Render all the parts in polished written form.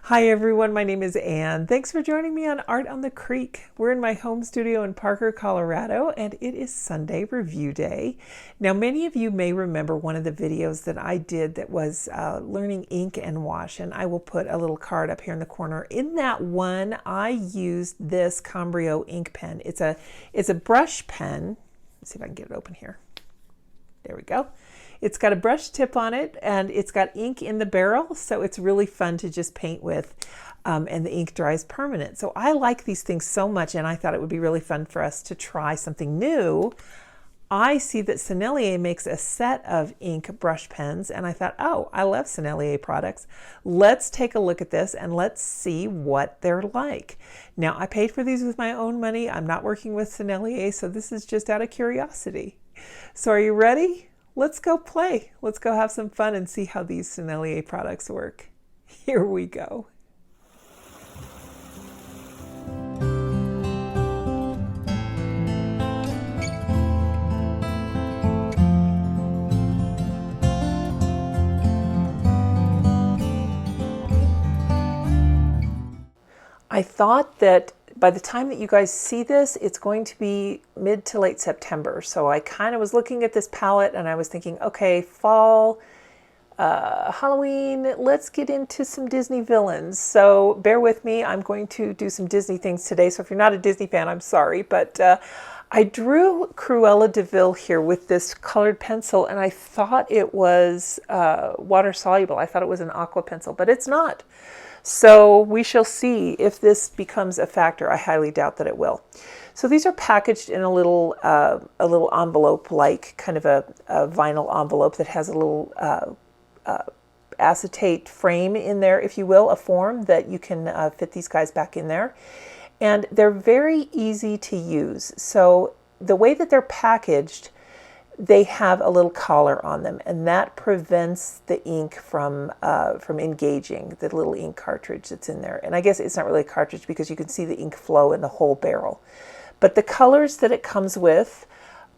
Hi everyone, my name is Anne. Thanks for joining me on Art on the Creek. We're in my home studio in Parker, Colorado, and it is Sunday Review Day. Now, many of you may remember one of the videos that I did that was learning ink and wash, and I will put a little card up here in the corner. In that one, I used this Cambrio ink pen. It's a brush pen. Let's see if I can get it open here. There we go. It's got a brush tip on it and it's got ink in the barrel, so it's really fun to just paint with, and the ink dries permanent. So I like these things so much, and I thought it would be really fun for us to try something new. I see that Sennelier makes a set of ink brush pens, and I thought, oh, I love Sennelier products. Let's take a look at this and let's see what they're like. Now, I paid for these with my own money. I'm not working with Sennelier, so this is just out of curiosity. So are you ready? Let's go play. Let's go have some fun and see how these Sennelier products work. Here we go. I thought that by the time that you guys see this, it's going to be mid to late September. So I kind of was looking at this palette and I was thinking, okay, fall, Halloween, let's get into some Disney villains. So bear with me, I'm going to do some Disney things today. So if you're not a Disney fan, I'm sorry, but I drew Cruella Deville here with this colored pencil, and I thought it was water soluble. I thought it was an aqua pencil, but it's not. So we shall see if this becomes a factor. I highly doubt that it will. So these are packaged in a little envelope, like kind of a vinyl envelope that has a little acetate frame in there, if you will, a form that you can fit these guys back in there. And they're very easy to use. So the way that they're packaged, they have a little collar on them, and that prevents the ink from engaging the little ink cartridge that's in there. And I guess it's not really a cartridge because you can see the ink flow in the whole barrel. But the colors that it comes with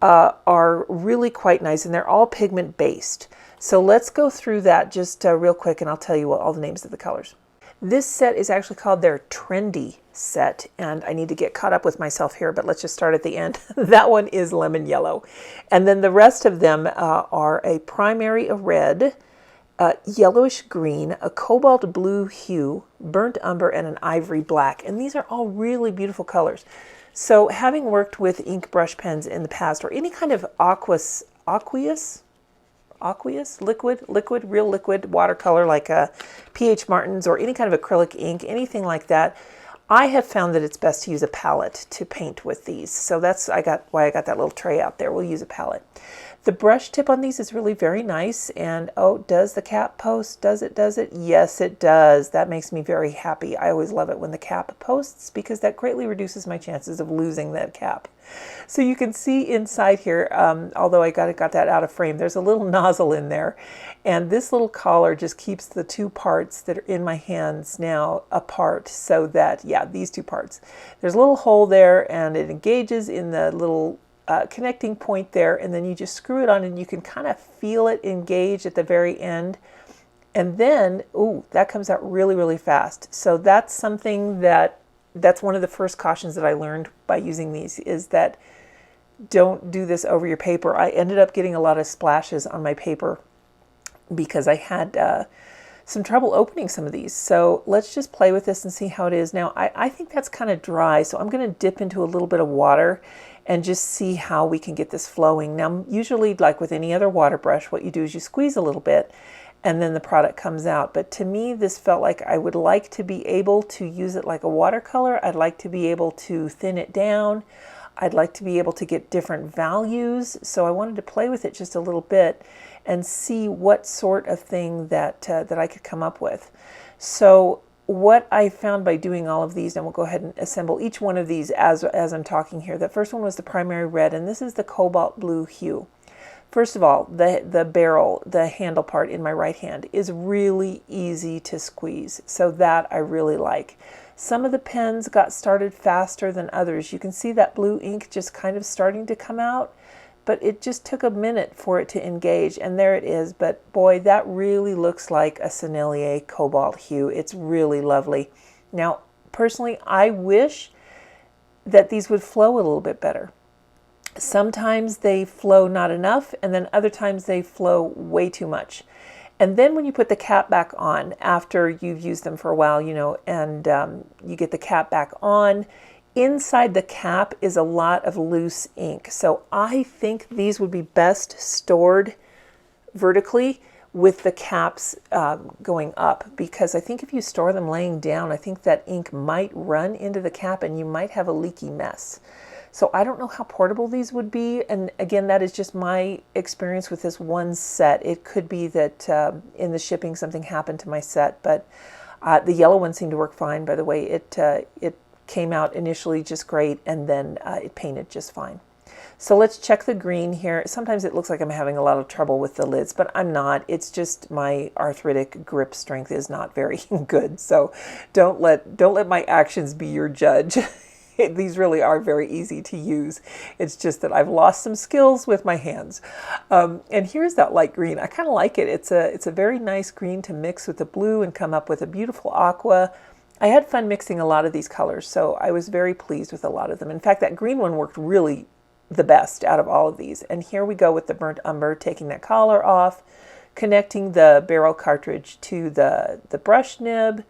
are really quite nice, and they're all pigment based. So let's go through that just real quick, and I'll tell you all the names of the colors. This set is actually called their Trendy set, and I need to get caught up with myself here, but let's just start at the end. That one is lemon yellow. And then the rest of them are a primary red, yellowish green, a cobalt blue hue, burnt umber, and an ivory black. And these are all really beautiful colors. So having worked with ink brush pens in the past, or any kind of aqueous real liquid watercolor like P.H. Martin's or any kind of acrylic ink, anything like that, I have found that it's best to use a palette to paint with these. So that's why I got that little tray out there. We'll use a palette. The brush tip on these is really very nice. And oh, does the cap post? Does it? Yes, it does. That makes me very happy. I always love it when the cap posts because that greatly reduces my chances of losing that cap. So you can see inside here, although I got that out of frame, there's a little nozzle in there. And this little collar just keeps the two parts that are in my hands now apart, so that, yeah, these two parts. There's a little hole there, and it engages in the little connecting point there, and then you just screw it on, and you can kind of feel it engage at the very end. And then, ooh, that comes out really, really fast. So that's something that's one of the first cautions that I learned by using these, is that don't do this over your paper. I ended up getting a lot of splashes on my paper because I had some trouble opening some of these. So let's just play with this and see how it is. Now, I think that's kind of dry, so I'm going to dip into a little bit of water and just see how we can get this flowing. Now, usually, like with any other water brush, what you do is you squeeze a little bit and then the product comes out. But to me, this felt like I would like to be able to use it like a watercolor. I'd like to be able to thin it down. I'd like to be able to get different values. So I wanted to play with it just a little bit and see what sort of thing that I could come up with. So what I found by doing all of these, and we'll go ahead and assemble each one of these as I'm talking here. The first one was the primary red, and this is the cobalt blue hue. First of all, the barrel, the handle part in my right hand is really easy to squeeze. So that I really like. Some of the pens got started faster than others. You can see that blue ink just kind of starting to come out. but it just took a minute for it to engage, and there it is. But boy, that really looks like a Sennelier cobalt hue. It's really lovely. Now, personally, I wish that these would flow a little bit better. Sometimes they flow not enough, and then other times they flow way too much. And then when you put the cap back on, after you've used them for a while, you know, and you get the cap back on, inside the cap is a lot of loose ink. So I think these would be best stored vertically with the caps going up, because I think if you store them laying down, I think that ink might run into the cap and you might have a leaky mess. So I don't know how portable these would be. And again, that is just my experience with this one set. It could be that in the shipping something happened to my set, but the yellow one seemed to work fine. By the way, it came out initially just great, and then it painted just fine. So let's check the green here. Sometimes it looks like I'm having a lot of trouble with the lids, but I'm not. It's just my arthritic grip strength is not very good. So don't let my actions be your judge. These really are very easy to use. It's just that I've lost some skills with my hands. And here's that light green. I kind of like it. It's a very nice green to mix with the blue and come up with a beautiful aqua. I had fun mixing a lot of these colors, so I was very pleased with a lot of them. In fact, that green one worked really the best out of all of these. And here we go with the burnt umber, taking that collar off, connecting the barrel cartridge to the brush nib,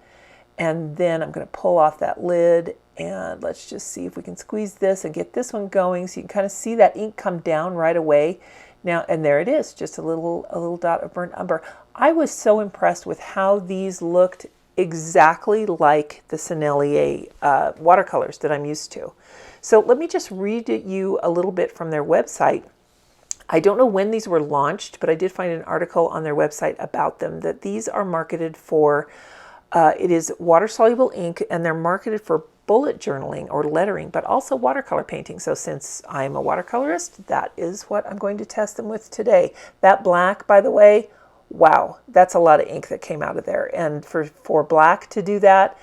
and then I'm going to pull off that lid, and let's just see if we can squeeze this and get this one going so you can kind of see that ink come down right away. Now, and there it is, just a little dot of burnt umber. I was so impressed with how these looked exactly like the Sennelier watercolors that I'm used to. So let me just read you a little bit from their website. I don't know when these were launched, but I did find an article on their website about them, that these are marketed for, it is water-soluble ink, and they're marketed for bullet journaling or lettering, but also watercolor painting. So since I'm a watercolorist, that is what I'm going to test them with today. That black, by the way, wow, that's a lot of ink that came out of there. And for black to do that,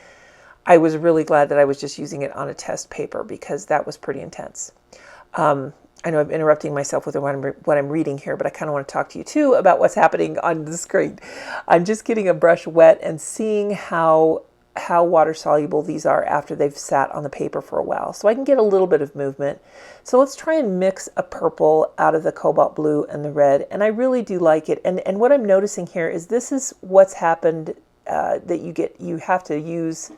I was really glad that I was just using it on a test paper, because that was pretty intense. I know I'm interrupting myself with what I'm reading here, but I kind of want to talk to you too about what's happening on the screen. I'm just getting a brush wet and seeing how water soluble these are after they've sat on the paper for a while. So I can get a little bit of movement. So let's try and mix a purple out of the cobalt blue and the red. And I really do like it. And what I'm noticing here is this is what's happened, that you have to use,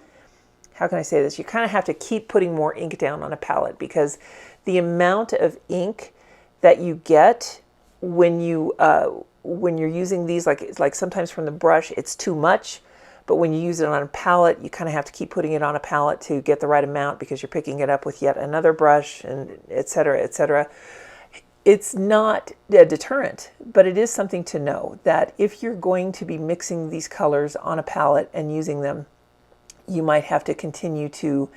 how can I say this? You kind of have to keep putting more ink down on a palette, because the amount of ink that you get when you're using these, like sometimes from the brush, it's too much. But when you use it on a palette, you kind of have to keep putting it on a palette to get the right amount, because you're picking it up with yet another brush, and et cetera, et cetera. It's not a deterrent, but it is something to know that if you're going to be mixing these colors on a palette and using them, you might have to continue to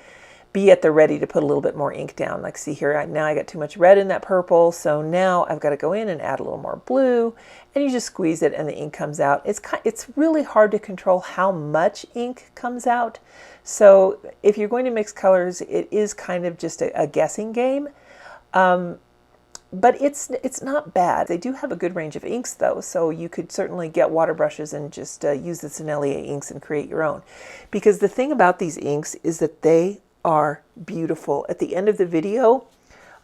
be at the ready to put a little bit more ink down. Like, see here, now I got too much red in that purple, so now I've got to go in and add a little more blue, and you just squeeze it and the ink comes out. It's really hard to control how much ink comes out. So if you're going to mix colors, it is kind of just a guessing game. But it's not bad. They do have a good range of inks though, so you could certainly get water brushes and just use the Sennelier inks and create your own. Because the thing about these inks is that they are beautiful. At the end of the video,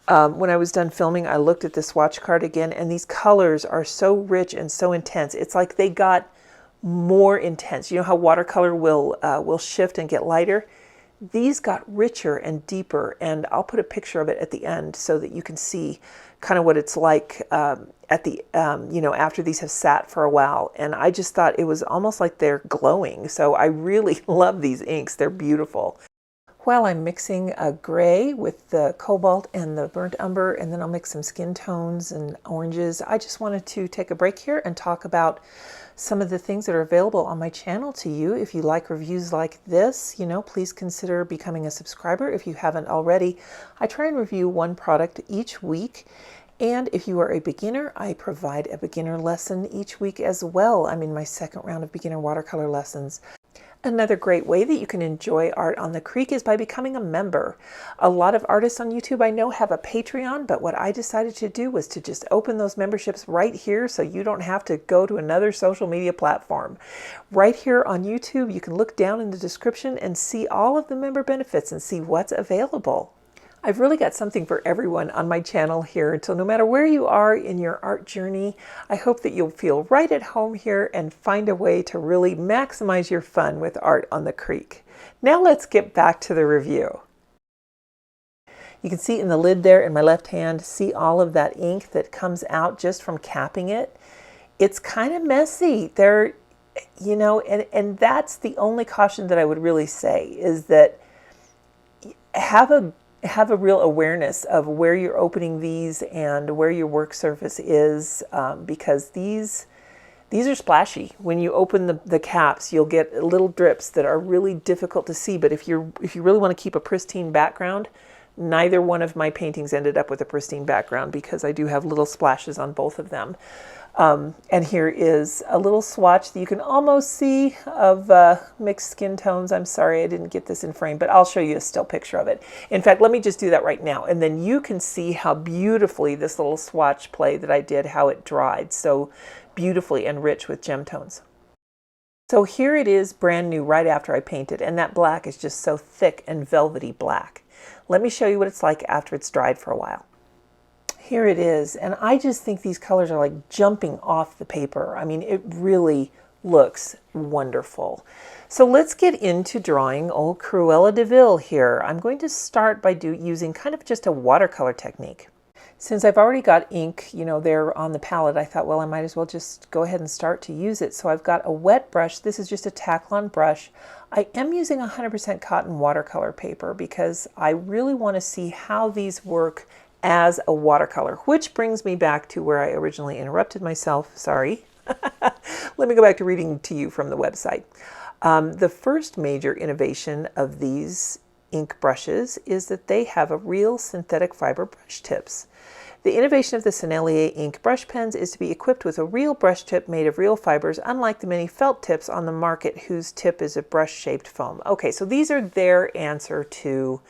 when I was done filming, I looked at the swatch card again, and these colors are so rich and so intense. It's like they got more intense. You know how watercolor will shift and get lighter? These got richer and deeper, and I'll put a picture of it at the end so that you can see kind of what it's like at the after these have sat for a while. And I just thought it was almost like they're glowing. So I really love these inks. They're beautiful. While I'm mixing a gray with the cobalt and the burnt umber, and then I'll mix some skin tones and oranges, I just wanted to take a break here and talk about some of the things that are available on my channel to you. If you like reviews like this, please consider becoming a subscriber if you haven't already. I try and review one product each week. And if you are a beginner, I provide a beginner lesson each week as well. I'm in my second round of beginner watercolor lessons. Another great way that you can enjoy art on the creek is by becoming a member. A lot of artists on YouTube I know have a Patreon, but what I decided to do was to just open those memberships right here so you don't have to go to another social media platform. Right here on YouTube, you can look down in the description and see all of the member benefits and see what's available. I've really got something for everyone on my channel here, so no matter where you are in your art journey, I hope that you'll feel right at home here and find a way to really maximize your fun with art on the creek. Now let's get back to the review. You can see in the lid there in my left hand, see all of that ink that comes out just from capping it. It's kind of messy. And that's the only caution that I would really say is that have a real awareness of where you're opening these and where your work surface is, because these are splashy. When you open the caps, you'll get little drips that are really difficult to see. But if you really want to keep a pristine background, neither one of my paintings ended up with a pristine background because I do have little splashes on both of them. And here is a little swatch that you can almost see of mixed skin tones. I'm sorry I didn't get this in frame, but I'll show you a still picture of it. In fact, let me just do that right now, and then you can see how beautifully this little swatch play that I did, how it dried so beautifully and rich with gem tones. So here it is brand new right after I painted, and that black is just so thick and velvety black. Let me show you what it's like after it's dried for a while. Here it is, and I just think these colors are like jumping off the paper. I mean, it really looks wonderful. So let's get into drawing old Cruella Deville here. I'm going to start by using kind of just a watercolor technique. Since I've already got ink, there on the palette, I thought, well, I might as well just go ahead and start to use it. So I've got a wet brush. This is just a Taklon brush. I am using 100% cotton watercolor paper because I really want to see how these work as a watercolor, which brings me back to where I originally interrupted myself. Sorry. Let me go back to reading to you from the website. The first major innovation of these ink brushes is that they have a real synthetic fiber brush tips. The innovation of the Sennelier Ink Brush pens is to be equipped with a real brush tip made of real fibers, unlike the many felt tips on the market whose tip is a brush-shaped foam. Okay, so these are their answer to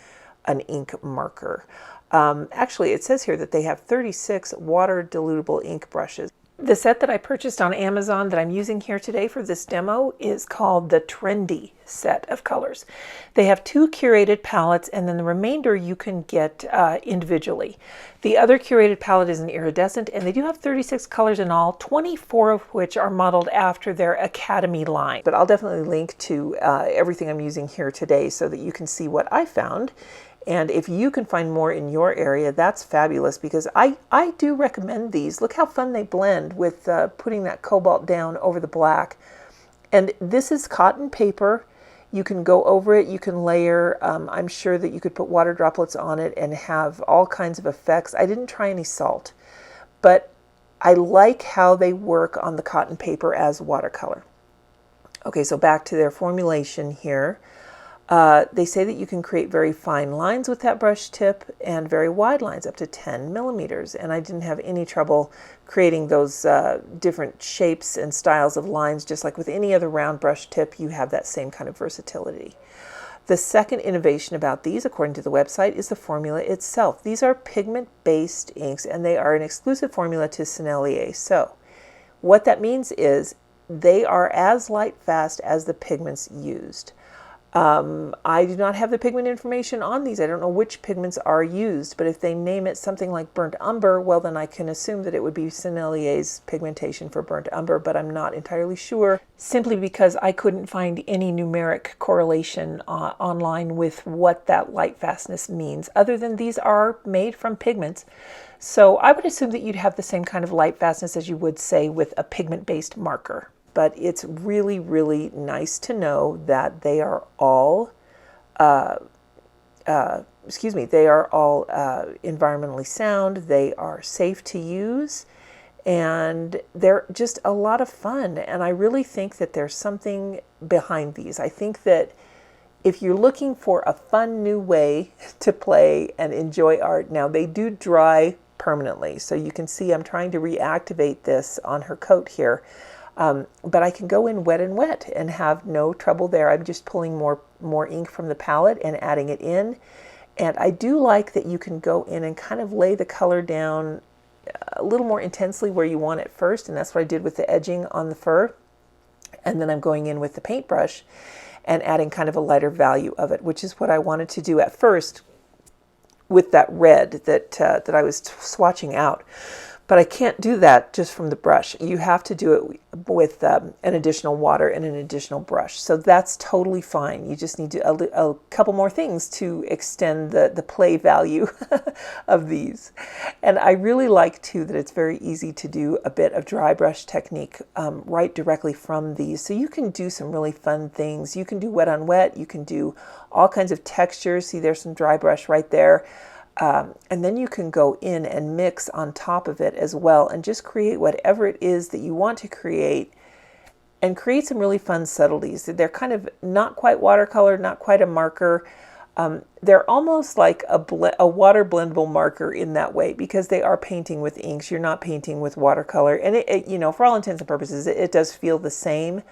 an ink marker. Actually, it says here that they have 36 water-dilutable ink brushes. The set that I purchased on Amazon that I'm using here today for this demo is called the Trendy set of colors. They have 2 curated palettes, and then the remainder you can get individually. The other curated palette is an iridescent, and they do have 36 colors in all, 24 of which are modeled after their Academy line. But I'll definitely link to everything I'm using here today so that you can see what I found. And if you can find more in your area, that's fabulous because I do recommend these. Look how fun they blend with putting that cobalt down over the black. And this is cotton paper. You can go over it, you can layer. I'm sure that you could put water droplets on it and have all kinds of effects. I didn't try any salt, but I like how they work on the cotton paper as watercolor. Okay, so back to their formulation here. They say that you can create very fine lines with that brush tip and very wide lines up to 10 millimeters. And I didn't have any trouble creating those different shapes and styles of lines. Just like with any other round brush tip, you have that same kind of versatility. The second innovation about these, according to the website, is the formula itself. These are pigment-based inks, and they are an exclusive formula to Sennelier. So what that means is they are as light fast as the pigments used. I do not have the pigment information on these. I don't know which pigments are used, but if they name it something like burnt umber, well, then I can assume that it would be Sennelier's pigmentation for burnt umber, but I'm not entirely sure, simply because I couldn't find any numeric correlation online with what that light fastness means, other than these are made from pigments. So I would assume that you'd have the same kind of light fastness as you would, say, with a pigment-based marker. But it's really, really nice to know that they are all, environmentally sound, they are safe to use, and they're just a lot of fun. And I really think that there's something behind these. I think that if you're looking for a fun new way to play and enjoy art, now they do dry permanently. So you can see I'm trying to reactivate this on her coat here. But I can go in wet and wet and have no trouble there. I'm just pulling more ink from the palette and adding it in. And I do like that you can go in and kind of lay the color down a little more intensely where you want it first, and that's what I did with the edging on the fur. And then I'm going in with the paintbrush and adding kind of a lighter value of it, which is what I wanted to do at first with that red that I was swatching out. But I can't do that just from the brush. You have to do it with an additional water and an additional brush. So that's totally fine. You just need a couple more things to extend the play value of these. And I really like too that it's very easy to do a bit of dry brush technique right directly from these. So you can do some really fun things. You can do wet on wet. You can do all kinds of textures. See, there's some dry brush right there. And then you can go in and mix on top of it as well and just create whatever it is that you want to create and create some really fun subtleties. They're kind of not quite watercolor, not quite a marker. They're almost like a water blendable marker in that way because they are painting with inks. You're not painting with watercolor. And it you know, for all intents and purposes, it does feel the same,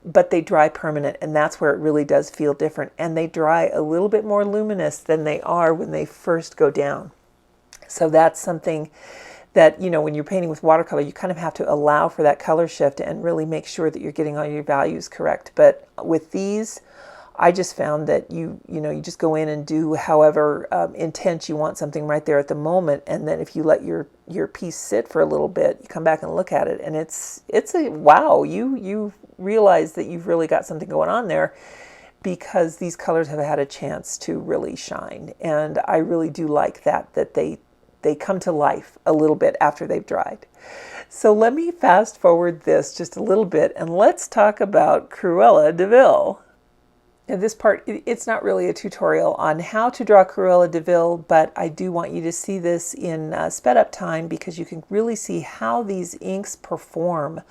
but they dry permanent, and that's where it really does feel different. And they dry a little bit more luminous than they are when they first go down. So that's something that, you know, when you're painting with watercolor, you kind of have to allow for that color shift and really make sure that you're getting all your values correct. But with these, I just found that you just go in and do however intense you want something right there at the moment, and then if you let your piece sit for a little bit, you come back and look at it, and it's a wow. You realize that you've really got something going on there because these colors have had a chance to really shine, and I really do like that they come to life a little bit after they've dried. So let me fast forward this just a little bit, and let's talk about Cruella Deville. In this part, it's not really a tutorial on how to draw Cruella Deville, but I do want you to see this in sped up time because you can really see how these inks perform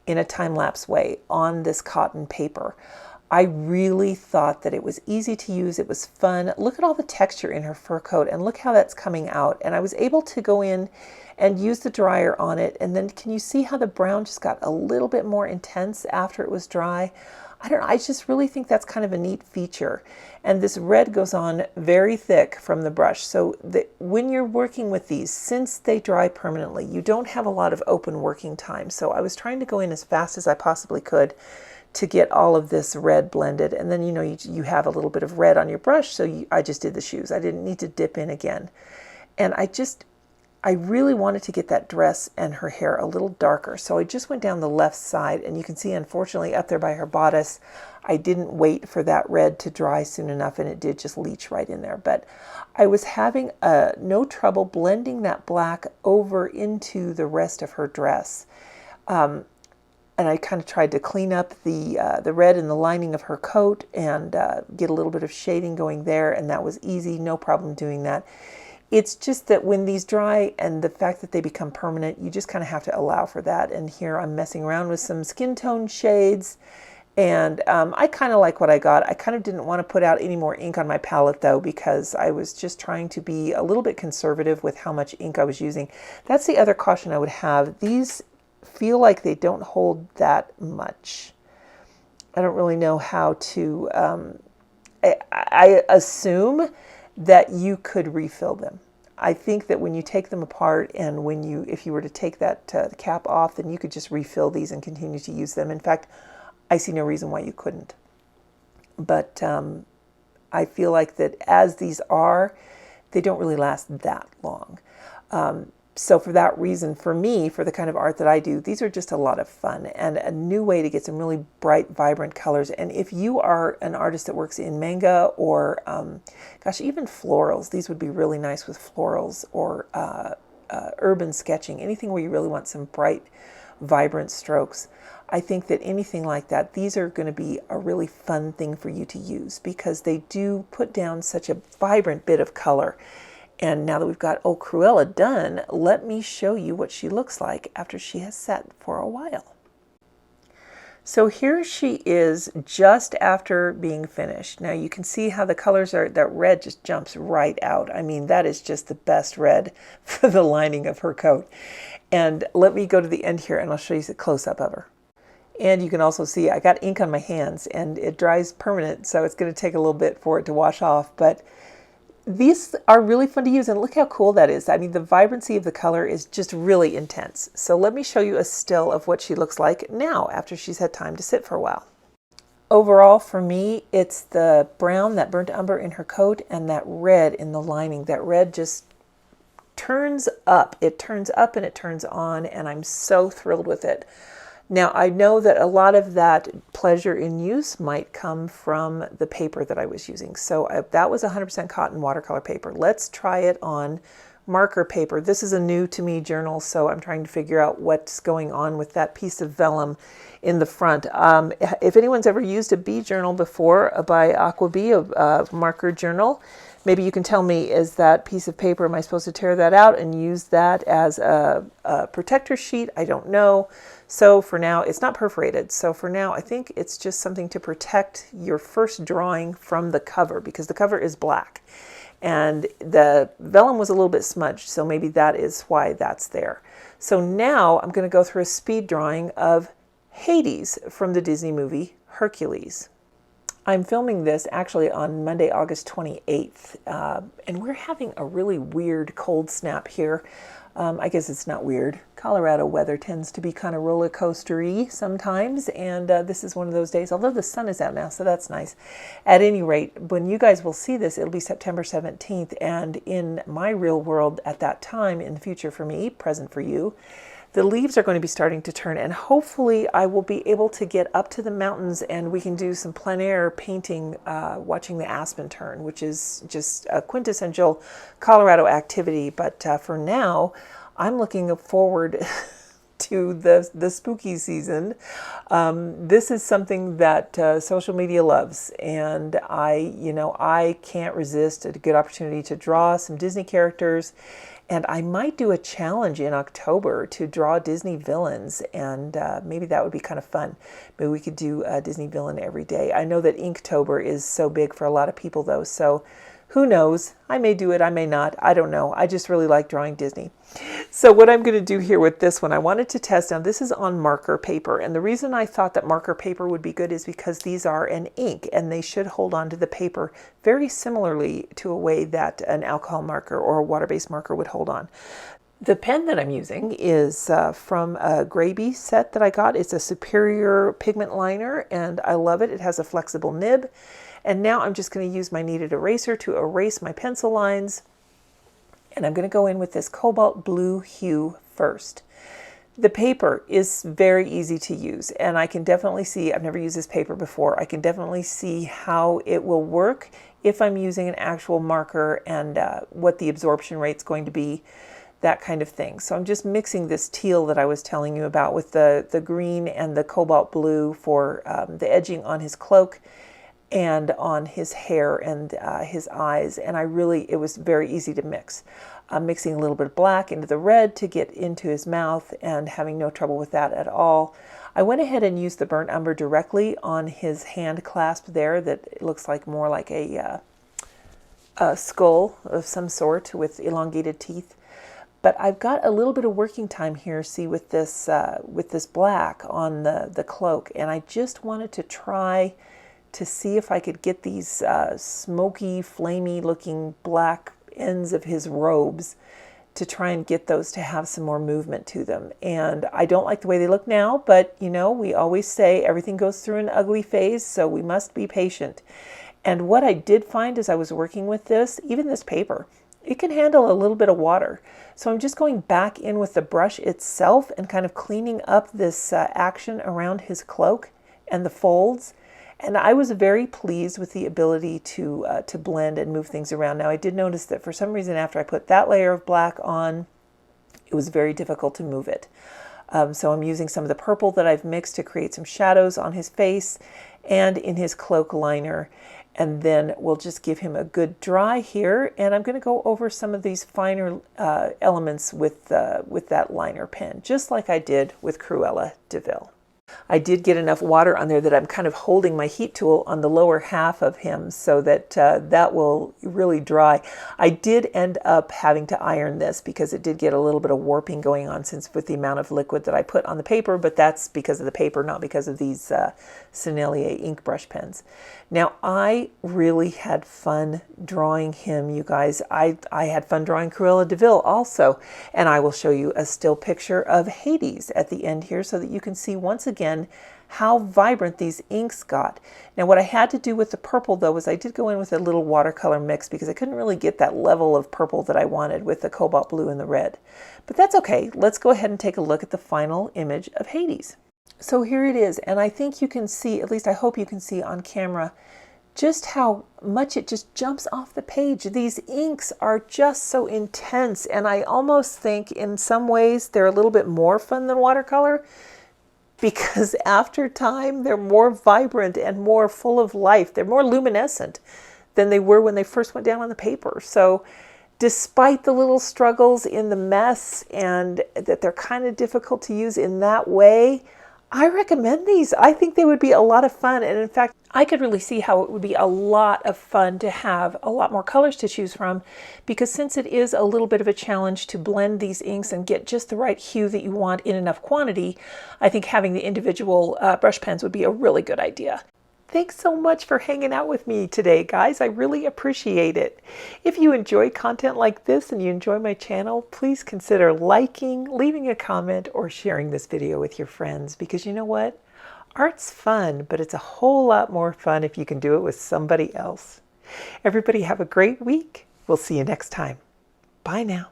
in a time-lapse way on this cotton paper. I really thought that it was easy to use. It was fun. Look at all the texture in her fur coat and look how that's coming out. And I was able to go in and use the dryer on it. And then can you see how the brown just got a little bit more intense after it was dry? I don't know, I just really think that's kind of a neat feature. And this red goes on very thick from the brush. So when you're working with these, since they dry permanently, you don't have a lot of open working time. So I was trying to go in as fast as I possibly could to get all of this red blended. And then, you know, you have a little bit of red on your brush. So I just did the shoes. I didn't need to dip in again. And I really wanted to get that dress and her hair a little darker. So I just went down the left side, and you can see, unfortunately, up there by her bodice, I didn't wait for that red to dry soon enough, and it did just leach right in there. But I was having no trouble blending that black over into the rest of her dress. And I kind of tried to clean up the red in the lining of her coat and get a little bit of shading going there, and that was easy, no problem doing that. It's just that when these dry and the fact that they become permanent, you just kind of have to allow for that. And here I'm messing around with some skin tone shades, and I kind of like what I got. I kind of didn't want to put out any more ink on my palette though, because I was just trying to be a little bit conservative with how much ink I was using. That's the other caution I would have. These feel like they don't hold that much. I don't really know how to, I assume that you could refill them. I think that when you take them apart and if you were to take that the cap off, then you could just refill these and continue to use them. In fact, I see no reason why you couldn't. But I feel like that as these are, they don't really last that long. So for that reason, for me, for the kind of art that I do, these are just a lot of fun and a new way to get some really bright, vibrant colors. And if you are an artist that works in manga or, gosh, even florals, these would be really nice with florals or urban sketching, anything where you really want some bright, vibrant strokes. I think that anything like that, these are going to be a really fun thing for you to use because they do put down such a vibrant bit of color. And now that we've got old Cruella done, let me show you what she looks like after she has sat for a while. So here she is just after being finished. Now you can see how the colors are, that red just jumps right out. I mean, that is just the best red for the lining of her coat. And let me go to the end here and I'll show you a close-up of her. And you can also see I got ink on my hands and it dries permanent, so it's going to take a little bit for it to wash off. But these are really fun to use, and look how cool that is. I mean, the vibrancy of the color is just really intense. So let me show you a still of what she looks like now after she's had time to sit for a while. Overall, for me, it's the brown, that burnt umber in her coat, and that red in the lining. That red just turns up. It turns up and it turns on, and I'm so thrilled with it. Now, I know that a lot of that pleasure in use might come from the paper that I was using. So that was 100% cotton watercolor paper. Let's try it on marker paper. This is a new to me journal, so I'm trying to figure out what's going on with that piece of vellum in the front. If anyone's ever used a bee journal before by Aqua Bee, a marker journal, maybe you can tell me, is that piece of paper, am I supposed to tear that out and use that as a protector sheet? I don't know. So for now, it's not perforated. So for now, I think it's just something to protect your first drawing from the cover, because the cover is black. And the vellum was a little bit smudged, so maybe that is why that's there. So now I'm going to go through a speed drawing of Hades from the Disney movie Hercules. I'm filming this actually on Monday, August 28th, and we're having a really weird cold snap here. I guess it's not weird. Colorado weather tends to be kind of roller coaster-y sometimes, and this is one of those days, although the sun is out now, so that's nice. At any rate, when you guys will see this, it'll be September 17th, and in my real world at that time, in the future for me, present for you, the leaves are going to be starting to turn, and hopefully I will be able to get up to the mountains and we can do some plein air painting, watching the aspen turn, which is just a quintessential Colorado activity. But for now, I'm looking forward to the spooky season. This is something that social media loves, and I can't resist a good opportunity to draw some Disney characters. And I might do a challenge in October to draw Disney villains, and maybe that would be kind of fun. Maybe we could do a Disney villain every day. I know that Inktober is so big for a lot of people, though, so who knows? I may do it, I may not. I don't know. I just really like drawing Disney. So what I'm going to do here with this one, I wanted to test. Now, this is on marker paper, and the reason I thought that marker paper would be good is because these are an ink, and they should hold on to the paper very similarly to a way that an alcohol marker or a water-based marker would hold on. The pen that I'm using is from a Graby set that I got. It's a Superior pigment liner, and I love it. It has a flexible nib. And now I'm just going to use my kneaded eraser to erase my pencil lines. And I'm going to go in with this cobalt blue hue first. The paper is very easy to use, and I can definitely see, I've never used this paper before, I can definitely see how it will work if I'm using an actual marker and what the absorption rate's going to be, that kind of thing. So I'm just mixing this teal that I was telling you about with the green and the cobalt blue for the edging on his cloak and on his hair and his eyes, and it was very easy to mix. I'm mixing a little bit of black into the red to get into his mouth and having no trouble with that at all. I went ahead and used the burnt umber directly on his hand clasp there that it looks like more like a skull of some sort with elongated teeth. But I've got a little bit of working time here, see, with this black on the cloak, and I just wanted to try to see if I could get these smoky, flamey looking black ends of his robes to try and get those to have some more movement to them. And I don't like the way they look now, but you know, we always say everything goes through an ugly phase, so we must be patient. And what I did find as I was working with this, even this paper, it can handle a little bit of water. So I'm just going back in with the brush itself and kind of cleaning up this action around his cloak and the folds. And I was very pleased with the ability to blend and move things around. Now, I did notice that for some reason after I put that layer of black on, it was very difficult to move it. So I'm using some of the purple that I've mixed to create some shadows on his face and in his cloak liner. And then we'll just give him a good dry here. And I'm going to go over some of these finer elements with that liner pen, just like I did with Cruella Deville. I did get enough water on there that I'm kind of holding my heat tool on the lower half of him so that that will really dry. I did end up having to iron this because it did get a little bit of warping going on since with the amount of liquid that I put on the paper, but that's because of the paper, not because of these Sennelier ink brush pens. Now, I really had fun drawing him, you guys. I had fun drawing Cruella Deville also, and I will show you a still picture of Hades at the end here so that you can see once again how vibrant these inks got. Now, what I had to do with the purple, though, was I did go in with a little watercolor mix because I couldn't really get that level of purple that I wanted with the cobalt blue and the red. But that's okay. Let's go ahead and take a look at the final image of Hades. So here it is, and I think you can see, at least I hope you can see on camera, just how much it just jumps off the page. These inks are just so intense, and I almost think in some ways they're a little bit more fun than watercolor because after time they're more vibrant and more full of life. They're more luminescent than they were when they first went down on the paper. So despite the little struggles in the mess and that they're kind of difficult to use in that way, I recommend these. I think they would be a lot of fun. And in fact, I could really see how it would be a lot of fun to have a lot more colors to choose from, because since it is a little bit of a challenge to blend these inks and get just the right hue that you want in enough quantity, I think having the individual brush pens would be a really good idea. Thanks so much for hanging out with me today, guys. I really appreciate it. If you enjoy content like this and you enjoy my channel, please consider liking, leaving a comment, or sharing this video with your friends, because you know what? Art's fun, but it's a whole lot more fun if you can do it with somebody else. Everybody have a great week. We'll see you next time. Bye now.